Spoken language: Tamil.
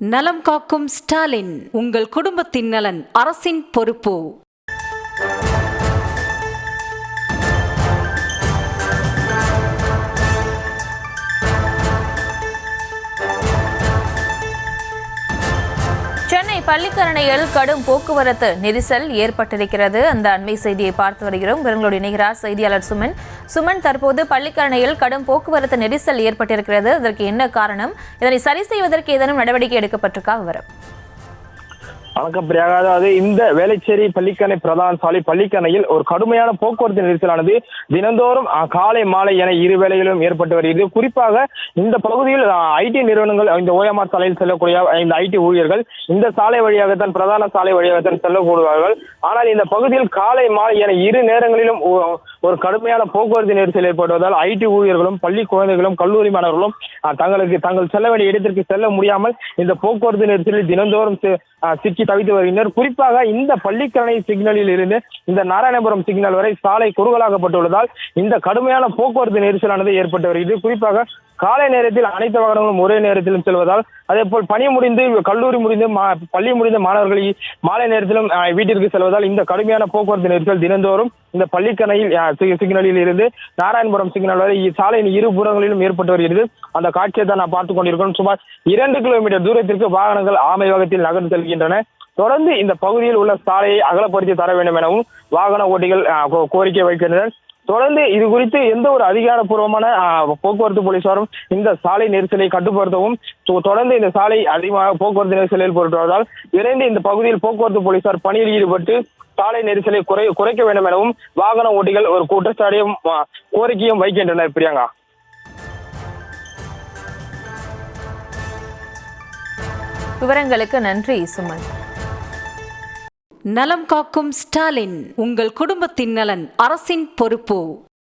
நலம் காக்கும் ஸ்டாலின், உங்கள் குடும்பத்தின் நலன் அரசின் பொறுப்பு. சென்னை பள்ளிக்கரணையில் கடும் போக்குவரத்து நெரிசல் ஏற்பட்டிருக்கிறது. அந்த அண்மை செய்தியை பார்த்து வருகிறோம். விவரங்களோடு இணைகிறார் செய்தியாளர் சுமன். சுமன், தற்போது பள்ளிக்கரணையில் கடும் போக்குவரத்து நெரிசல் ஏற்பட்டிருக்கிறது. அதற்கு என்ன காரணம்? இதனை சரி செய்வதற்கு ஏதேனும் நடவடிக்கை எடுக்கப்பட்டிருக்கா? விவரம். வணக்கம் பிரியாகா. அதாவது இந்த வேளச்சேரி பள்ளிக்கரணை பிரதான சாலை பள்ளிக்கரணையில் ஒரு கடுமையான போக்குவரத்து நெரிசலானது தினந்தோறும் காலை மாலை என இரு வேளைகளிலும் ஏற்பட்டு வருகிறது. குறிப்பாக இந்த பகுதியில் ஐடி நிறுவனங்கள், இந்த ஓஎம்ஆர் சாலையில் செல்லக்கூடிய இந்த ஐடி ஊழியர்கள் இந்த சாலை வழியாகத்தான், பிரதான சாலை வழியாகத்தான் செல்லக்கூடுவார்கள். ஆனால் இந்த பகுதியில் காலை மாலை என இரு நேரங்களிலும் ஒரு கடுமையான போக்குவரத்து நெரிசல் ஏற்படுவதால் ஐடி ஊழியர்களும் பள்ளி குழந்தைகளும் கல்லூரி மாணவர்களும் தங்கள் செல்ல வேண்டிய இடத்திற்கு செல்ல முடியாமல் இந்த போக்குவரத்து நெரிசலில் தினந்தோறும் சிக்கி தவித்து வருகின்றனர். குறிப்பாக இந்த பள்ளிக்கரணை சிக்னலில் இருந்து இந்த நாராயணபுரம் சிக்னல் வரை சாலை குறுகலாக்கப்பட்டுள்ளதால் இந்த கடுமையான போக்குவரத்து நெரிசலானது ஏற்பட்டு வருகிறது. குறிப்பாக காலை நேரத்தில் அனைத்து வாகனங்களும் ஒரே நேரத்திலும் செல்வதால், அதே போல் பணி முடிந்து கல்லூரி முடிந்து பள்ளி முடிந்த மாணவர்கள் மாலை நேரத்திலும் வீட்டிற்கு செல்வதால் இந்த கடுமையான போக்குவரத்து நெரிசல் தினந்தோறும் இந்த பள்ளிக்கரணையில் சிக்னலில் இருந்து நாராயணபுரம் சிக்னல் வரை சாலையின் இரு புறங்களிலும் ஏற்பட்டு வருகிறது. அந்த காட்சியை தான் நான் பார்த்துக் கொண்டிருக்கிறோம். சுமார் 2 கிலோமீட்டர் தூரத்திற்கு வாகனங்கள் ஆமை வேகத்தில் நகர்ந்து செல்கின்றன. தொடர்ந்து இந்த பகுதியில் உள்ள சாலையை அகலப்படுத்தி தர வேண்டும் எனவும் வாகன ஓட்டிகள் கோரிக்கை வைக்கின்றனர். தொடர்ந்து இது குறித்து எந்த ஒரு அதிகாரப்பூர்வமான போக்குவரத்து போலீசாரும் இந்த சாலை நெரிசலை கட்டுப்படுத்தவும், தொடர்ந்து இந்த சாலை அதிகமாக போக்குவரத்து நெரிசல் ஏற்படுவதால் விரைந்து இந்த பகுதியில் போக்குவரத்து போலீசார் பணியில் ஈடுபட்டு சாலை நெரிசலை குறைக்க வேண்டும் எனவும் வாகன ஓட்டிகள் ஒரு குற்றச்சாட்டையும் கோரிக்கையும் வைக்கின்றனர். பிரியங்கா, விவரங்களுக்கு நன்றி சுமன். நலம் காக்கும் ஸ்டாலின், உங்கள் குடும்பத்தின் நலன் அரசின் பொறுப்பு.